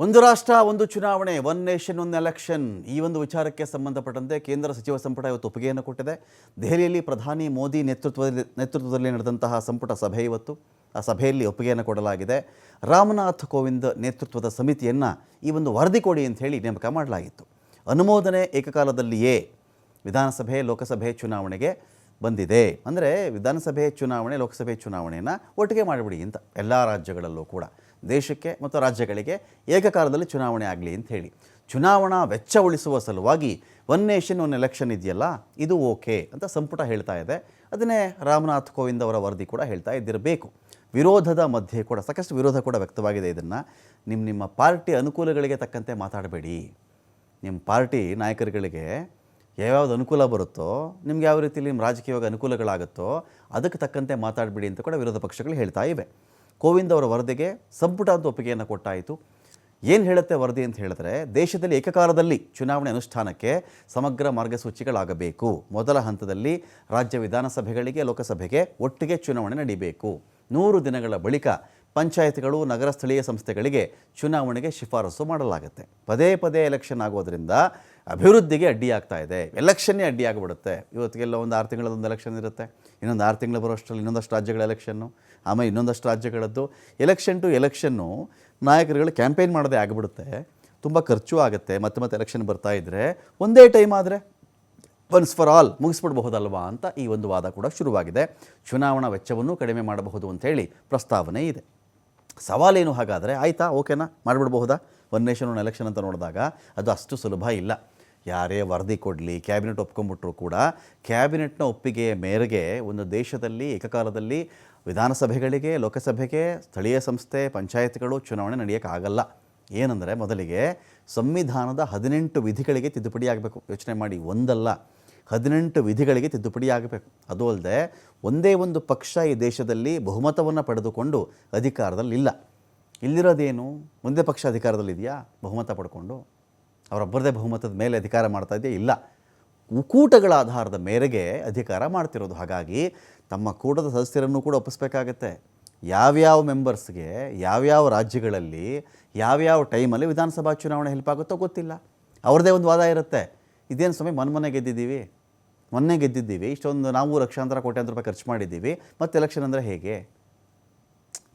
ಒಂದು ರಾಷ್ಟ್ರ ಒಂದು ಚುನಾವಣೆ, ಒನ್ ನೇಷನ್ ಒನ್ ಎಲೆಕ್ಷನ್. ಈ ಒಂದು ವಿಚಾರಕ್ಕೆ ಸಂಬಂಧಪಟ್ಟಂತೆ ಕೇಂದ್ರ ಸಚಿವ ಸಂಪುಟ ಇವತ್ತು ಒಪ್ಪಿಗೆಯನ್ನು ಕೊಟ್ಟಿದೆ. ದೆಹಲಿಯಲ್ಲಿ ಪ್ರಧಾನಿ ಮೋದಿ ನೇತೃತ್ವದಲ್ಲಿ ನಡೆದಂತಹ ಸಂಪುಟ ಸಭೆ ಇವತ್ತು. ಆ ಸಭೆಯಲ್ಲಿ ಒಪ್ಪಿಗೆಯನ್ನು ಕೊಡಲಾಗಿದೆ. ರಾಮನಾಥ್ ಕೋವಿಂದ್ ನೇತೃತ್ವದ ಸಮಿತಿಯನ್ನು ಈ ಒಂದು ವರದಿ ಕೊಡಿ ಅಂತ ಹೇಳಿ ನೇಮಕ ಮಾಡಲಾಗಿತ್ತು. ಅನುಮೋದನೆ ಏಕಕಾಲದಲ್ಲಿಯೇ ವಿಧಾನಸಭೆ ಲೋಕಸಭೆ ಚುನಾವಣೆಗೆ ಬಂದಿದೆ. ಅಂದರೆ ವಿಧಾನಸಭೆ ಚುನಾವಣೆ ಲೋಕಸಭೆ ಚುನಾವಣೆಯನ್ನು ಒಟ್ಟಿಗೆ ಮಾಡಿಬಿಡಿ ಅಂತ ಎಲ್ಲ ರಾಜ್ಯಗಳಲ್ಲೂ ಕೂಡ ದೇಶಕ್ಕೆ ಮತ್ತು ರಾಜ್ಯಗಳಿಗೆ ಏಕಕಾಲದಲ್ಲಿ ಚುನಾವಣೆ ಆಗಲಿ ಅಂತ ಹೇಳಿ. ಚುನಾವಣಾ ವೆಚ್ಚ ಉಳಿಸುವ ಸಲುವಾಗಿ ಒನ್ ನೇಷನ್ ಒನ್ ಎಲೆಕ್ಷನ್ ಇದೆಯಲ್ಲ, ಇದು ಓಕೆ ಅಂತ ಸಂಪುಟ ಹೇಳ್ತಾ ಇದೆ. ಅದನ್ನೇ ರಾಮನಾಥ್ ಕೋವಿಂದ್ ಅವರ ವರದಿ ಕೂಡ ಹೇಳ್ತಾ ಇದ್ದಿರಬೇಕು. ವಿರೋಧದ ಮಧ್ಯೆ ಕೂಡ ಸಾಕಷ್ಟು ವಿರೋಧ ಕೂಡ ವ್ಯಕ್ತವಾಗಿದೆ. ಇದನ್ನು ನಿಮ್ಮ ಪಾರ್ಟಿ ಅನುಕೂಲಗಳಿಗೆ ತಕ್ಕಂತೆ ಮಾತಾಡಬೇಡಿ. ನಿಮ್ಮ ಪಾರ್ಟಿ ನಾಯಕರುಗಳಿಗೆ ಯಾವ್ಯಾವ್ದು ಅನುಕೂಲ ಬರುತ್ತೋ, ನಿಮ್ಗೆ ಯಾವ ರೀತಿಯಲ್ಲಿ ನಿಮ್ಮ ರಾಜಕೀಯವಾಗಿ ಅನುಕೂಲಗಳಾಗುತ್ತೋ ಅದಕ್ಕೆ ತಕ್ಕಂತೆ ಮಾತಾಡಬೇಡಿ ಅಂತ ಕೂಡ ವಿರೋಧ ಪಕ್ಷಗಳು ಹೇಳ್ತಾ ಇವೆ. ಕೋವಿಂದ್ ಅವರ ವರದಿಗೆ ಸಂಪುಟ ಅಂತ ಒಪ್ಪಿಗೆಯನ್ನು ಕೊಟ್ಟಾಯಿತು. ಏನು ಹೇಳುತ್ತೆ ವರದಿ ಅಂತ ಹೇಳಿದ್ರೆ, ದೇಶದಲ್ಲಿ ಏಕಕಾಲದಲ್ಲಿ ಚುನಾವಣೆ ಅನುಷ್ಠಾನಕ್ಕೆ ಸಮಗ್ರ ಮಾರ್ಗಸೂಚಿಗಳಾಗಬೇಕು. ಮೊದಲ ಹಂತದಲ್ಲಿ ರಾಜ್ಯ ವಿಧಾನಸಭೆಗಳಿಗೆ ಲೋಕಸಭೆಗೆ ಒಟ್ಟಿಗೆ ಚುನಾವಣೆ ನಡೀಬೇಕು. 100 ದಿನಗಳ ಬಳಿಕ ಪಂಚಾಯತ್ಗಳು ನಗರ ಸ್ಥಳೀಯ ಸಂಸ್ಥೆಗಳಿಗೆ ಚುನಾವಣೆಗೆ ಶಿಫಾರಸು ಮಾಡಲಾಗುತ್ತೆ. ಪದೇ ಪದೇ ಎಲೆಕ್ಷನ್ ಆಗೋದ್ರಿಂದ ಅಭಿವೃದ್ಧಿಗೆ ಅಡ್ಡಿಯಾಗ್ತಾ ಇದೆ. ಎಲೆಕ್ಷನ್ನೇ ಅಡ್ಡಿಯಾಗಿಬಿಡುತ್ತೆ. ಇವತ್ತಿಗೆಲ್ಲ ಒಂದು 6 ತಿಂಗಳದೊಂದು ಎಲೆಕ್ಷನ್ ಇರುತ್ತೆ, ಇನ್ನೊಂದು 6 ತಿಂಗಳು ಬರೋಷ್ಟರಲ್ಲಿ ಇನ್ನೊಂದಷ್ಟು ರಾಜ್ಯಗಳ ಎಲೆಕ್ಷನ್ನು, ಆಮೇಲೆ ಇನ್ನೊಂದಷ್ಟು ರಾಜ್ಯಗಳದ್ದು ಎಲೆಕ್ಷನ್ ಟು ಎಲೆಕ್ಷನ್ನು ನಾಯಕರುಗಳು ಕ್ಯಾಂಪೇನ್ ಮಾಡೋದೇ ಆಗಿಬಿಡುತ್ತೆ. ತುಂಬ ಖರ್ಚು ಆಗುತ್ತೆ. ಮತ್ತೆ ಎಲೆಕ್ಷನ್ ಬರ್ತಾ ಇದ್ದರೆ ಒಂದೇ ಟೈಮ್ ಆದರೆ ಒನ್ಸ್ ಫಾರ್ ಆಲ್ ಮುಗಿಸ್ಬಿಡ್ಬಹುದಲ್ವಾ ಅಂತ ಈ ಒಂದು ವಾದ ಕೂಡ ಶುರುವಾಗಿದೆ. ಚುನಾವಣಾ ವೆಚ್ಚವನ್ನು ಕಡಿಮೆ ಮಾಡಬಹುದು ಅಂಥೇಳಿ ಪ್ರಸ್ತಾವನೆ ಇದೆ. ಸವಾಲೇನು ಹಾಗಾದರೆ? ಆಯಿತಾ, ಓಕೆನಾ, ಮಾಡಿಬಿಡ್ಬಹುದಾ ಒನ್ ನೇಷನ್ ಒನ್ ಎಲೆಕ್ಷನ್ ಅಂತ ನೋಡಿದಾಗ ಅದು ಅಷ್ಟು ಸುಲಭ ಇಲ್ಲ. ಯಾರೇ ವರದಿ ಕೊಡಲಿ, ಕ್ಯಾಬಿನೆಟ್ ಒಪ್ಕೊಂಡ್ಬಿಟ್ರೂ ಕೂಡ ಕ್ಯಾಬಿನೆಟ್ನ ಒಪ್ಪಿಗೆಯ ಮೇರೆಗೆ ಒಂದು ದೇಶದಲ್ಲಿ ಏಕಕಾಲದಲ್ಲಿ ವಿಧಾನಸಭೆಗಳಿಗೆ ಲೋಕಸಭೆಗೆ ಸ್ಥಳೀಯ ಸಂಸ್ಥೆ ಪಂಚಾಯತ್ಗಳು ಚುನಾವಣೆ ನಡೆಯೋಕ್ಕಾಗಲ್ಲ. ಏನಂದರೆ, ಮೊದಲಿಗೆ ಸಂವಿಧಾನದ 18 ವಿಧಿಗಳಿಗೆ ತಿದ್ದುಪಡಿ ಆಗಬೇಕು. ಯೋಚನೆ ಮಾಡಿ, ಒಂದಲ್ಲ 18 ವಿಧಿಗಳಿಗೆ ತಿದ್ದುಪಡಿ ಆಗಬೇಕು. ಅದು ಅಲ್ಲದೆ ಒಂದೇ ಒಂದು ಪಕ್ಷ ಈ ದೇಶದಲ್ಲಿ ಬಹುಮತವನ್ನು ಪಡೆದುಕೊಂಡು ಅಧಿಕಾರದಲ್ಲಿಲ್ಲ. ಇಲ್ಲಿರೋದೇನು, ಒಂದೇ ಪಕ್ಷ ಅಧಿಕಾರದಲ್ಲಿದೆಯಾ ಬಹುಮತ ಪಡ್ಕೊಂಡು? ಅವರೊಬ್ಬರದೇ ಬಹುಮತದ ಮೇಲೆ ಅಧಿಕಾರ ಮಾಡ್ತಾ ಇದೆಯಾ? ಇಲ್ಲ, ಕೂಟಗಳ ಆಧಾರದ ಮೇರೆಗೆ ಅಧಿಕಾರ ಮಾಡ್ತಿರೋದು. ಹಾಗಾಗಿ ತಮ್ಮ ಕೂಟದ ಸದಸ್ಯರನ್ನು ಕೂಡ ಒಪ್ಪಿಸ್ಬೇಕಾಗತ್ತೆ. ಯಾವ್ಯಾವ ಮೆಂಬರ್ಸ್ಗೆ ಯಾವ್ಯಾವ ರಾಜ್ಯಗಳಲ್ಲಿ ಯಾವ್ಯಾವ ಟೈಮಲ್ಲಿ ವಿಧಾನಸಭಾ ಚುನಾವಣೆ ಹೆಲ್ಪ್ ಆಗುತ್ತೋ ಗೊತ್ತಿಲ್ಲ. ಅವ್ರದ್ದೇ ಒಂದು ವಾದ ಇರುತ್ತೆ. ಇದೇನು ಸ್ವಾಮಿ, ಮೊನ್ನೆ ಗೆದ್ದಿದ್ದೀವಿ, ಇಷ್ಟೊಂದು ನಾವು ಲಕ್ಷಾಂತರ ಕೋಟ್ಯಾಂತರ ರೂಪಾಯಿ ಖರ್ಚು ಮಾಡಿದ್ದೀವಿ, ಮತ್ತು ಎಲೆಕ್ಷನ್ ಅಂದರೆ ಹೇಗೆ?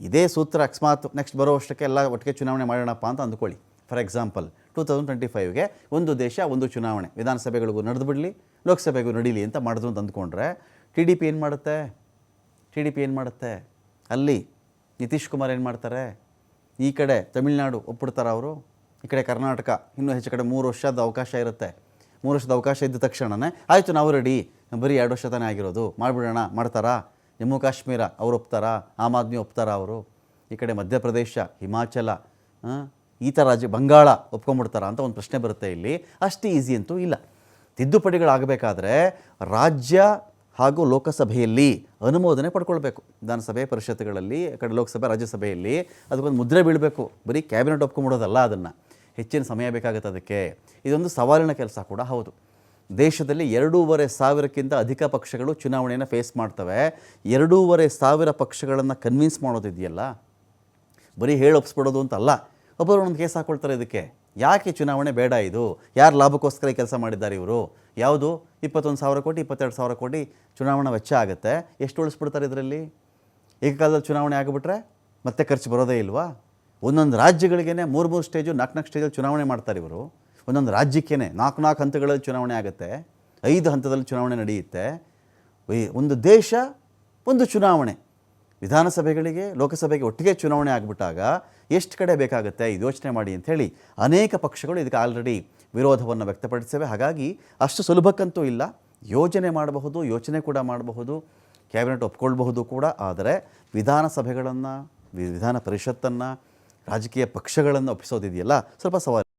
ಇದೇ ಸೂತ್ರ ಅಕಸ್ಮಾತ್ ನೆಕ್ಸ್ಟ್ ಬರೋ ವರ್ಷಕ್ಕೆ ಎಲ್ಲ ಒಟ್ಟಿಗೆ ಚುನಾವಣೆ ಮಾಡೋಣಪ್ಪ ಅಂತ ಅಂದ್ಕೊಳ್ಳಿ. ಫಾರ್ ಎಕ್ಸಾಂಪಲ್ 2025ಗೆ ಒಂದು ದೇಶ ಒಂದು ಚುನಾವಣೆ, ವಿಧಾನಸಭೆಗಳಿಗೂ ನಡೆದು ಬಿಡಲಿ ಲೋಕಸಭೆಗೂ ನಡೀಲಿ ಅಂತ ಮಾಡಿದ್ರು ಅಂತ ಅಂದ್ಕೊಂಡ್ರೆ ಟಿ ಡಿ ಪಿ ಏನು ಮಾಡುತ್ತೆ? ಅಲ್ಲಿ ನಿತೀಶ್ ಕುಮಾರ್ ಏನು ಮಾಡ್ತಾರೆ? ಈ ಕಡೆ ತಮಿಳ್ನಾಡು ಒಪ್ಪಿಡ್ತಾರೆ ಅವರು, ಈ ಕಡೆ ಕರ್ನಾಟಕ ಇನ್ನೂ ಹೆಚ್ಚು ಕಡೆ 3 ವರ್ಷದ ಅವಕಾಶ ಇರುತ್ತೆ. 3 ವರ್ಷದ ಅವಕಾಶ ಇದ್ದ ತಕ್ಷಣವೇ ಆಯಿತು ನಾವು ರೆಡಿ, ಬರೀ 2 ವರ್ಷ ತಾನೇ ಆಗಿರೋದು, ಮಾಡಿಬಿಡೋಣ. ಮಾಡ್ತಾರಾ? ಜಮ್ಮು ಕಾಶ್ಮೀರ ಅವ್ರು ಒಪ್ತಾರಾ? ಆಮ್ ಆದ್ಮಿ ಒಪ್ತಾರಾ ಅವರು? ಈ ಕಡೆ ಮಧ್ಯಪ್ರದೇಶ, ಹಿಮಾಚಲ, ಈ ಥರ ರಾಜ್ಯ, ಬಂಗಾಳ ಒಪ್ಕೊಂಡ್ಬಿಡ್ತಾರಾ ಅಂತ ಒಂದು ಪ್ರಶ್ನೆ ಬರುತ್ತೆ. ಇಲ್ಲಿ ಅಷ್ಟು ಈಸಿ ಅಂತೂ ಇಲ್ಲ. ತಿದ್ದುಪಡಿಗಳಾಗಬೇಕಾದ್ರೆ ರಾಜ್ಯ ಹಾಗೂ ಲೋಕಸಭೆಯಲ್ಲಿ ಅನುಮೋದನೆ ಪಡ್ಕೊಳ್ಬೇಕು. ವಿಧಾನಸಭೆ ಪರಿಷತ್ಗಳಲ್ಲಿ, ಆ ಕಡೆ ಲೋಕಸಭೆ ರಾಜ್ಯಸಭೆಯಲ್ಲಿ ಅದಕ್ಕೊಂದು ಮುದ್ರೆ ಬೀಳಬೇಕು. ಬರೀ ಕ್ಯಾಬಿನೆಟ್ ಒಪ್ಕೊಂಬಿಡೋದಲ್ಲ, ಅದನ್ನು ಹೆಚ್ಚಿನ ಸಮಯ ಬೇಕಾಗುತ್ತೆ. ಅದಕ್ಕೆ ಇದೊಂದು ಸವಾಲಿನ ಕೆಲಸ ಕೂಡ ಹೌದು. ದೇಶದಲ್ಲಿ 2,500ಕ್ಕಿಂತ ಅಧಿಕ ಪಕ್ಷಗಳು ಚುನಾವಣೆಯನ್ನು ಫೇಸ್ ಮಾಡ್ತವೆ. 2,500 ಪಕ್ಷಗಳನ್ನು ಕನ್ವಿನ್ಸ್ ಮಾಡೋದಿದೆಯಲ್ಲ, ಬರೀ ಒಪ್ಪಿಸ್ಬಿಡೋದು ಅಂತಲ್ಲ. ಒಬ್ಬರು ಒಂದು ಕೇಸ್ ಹಾಕ್ಕೊಳ್ತಾರೆ. ಇದಕ್ಕೆ ಯಾಕೆ ಚುನಾವಣೆ ಬೇಡ, ಇದು ಯಾರು ಲಾಭಕ್ಕೋಸ್ಕರ ಕೆಲಸ ಮಾಡಿದ್ದಾರೆ ಇವರು? ಯಾವುದು 21,000 ಕೋಟಿ 22,000 ಕೋಟಿ ಚುನಾವಣಾ ವೆಚ್ಚ ಆಗುತ್ತೆ. ಎಷ್ಟು ಉಳಿಸ್ಬಿಡ್ತಾರೆ ಇದರಲ್ಲಿ? ಏಕಕಾಲದಲ್ಲಿ ಚುನಾವಣೆ ಆಗಿಬಿಟ್ರೆ ಮತ್ತೆ ಖರ್ಚು ಬರೋದೇ ಇಲ್ವಾ? ಒಂದೊಂದು ರಾಜ್ಯಗಳಿಗೇ 3 ಸ್ಟೇಜು 4 ಸ್ಟೇಜಲ್ಲಿ ಚುನಾವಣೆ ಮಾಡ್ತಾರೆ ಇವರು. ಒಂದೊಂದು ರಾಜ್ಯಕ್ಕೇ 4 ಹಂತಗಳಲ್ಲಿ ಚುನಾವಣೆ ಆಗುತ್ತೆ, 5 ಹಂತದಲ್ಲಿ ಚುನಾವಣೆ ನಡೆಯುತ್ತೆ. ಒಂದು ದೇಶ ಒಂದು ಚುನಾವಣೆ, ವಿಧಾನಸಭೆಗಳಿಗೆ ಲೋಕಸಭೆಗೆ ಒಟ್ಟಿಗೆ ಚುನಾವಣೆ ಆಗಿಬಿಟ್ಟಾಗ ಎಷ್ಟು ಕಡೆ ಬೇಕಾಗುತ್ತೆ, ಇದು ಯೋಚನೆ ಮಾಡಿ ಅಂಥೇಳಿ ಅನೇಕ ಪಕ್ಷಗಳು ಇದಕ್ಕೆ ಆಲ್ರೆಡಿ ವಿರೋಧವನ್ನು ವ್ಯಕ್ತಪಡಿಸಿವೆ. ಹಾಗಾಗಿ ಅಷ್ಟು ಸುಲಭಕ್ಕಂತೂ ಇಲ್ಲ. ಯೋಚನೆ ಕೂಡ ಮಾಡಬಹುದು, ಕ್ಯಾಬಿನೆಟ್ ಒಪ್ಕೊಳ್ಬಹುದು ಕೂಡ. ಆದರೆ ವಿಧಾನಸಭೆಗಳನ್ನು, ವಿಧಾನ ಪರಿಷತ್ತನ್ನು, ರಾಜಕೀಯ ಪಕ್ಷಗಳನ್ನು ಒಪ್ಪಿಸೋದಿದೆಯಲ್ಲ, ಸ್ವಲ್ಪ ಸವಾಲು.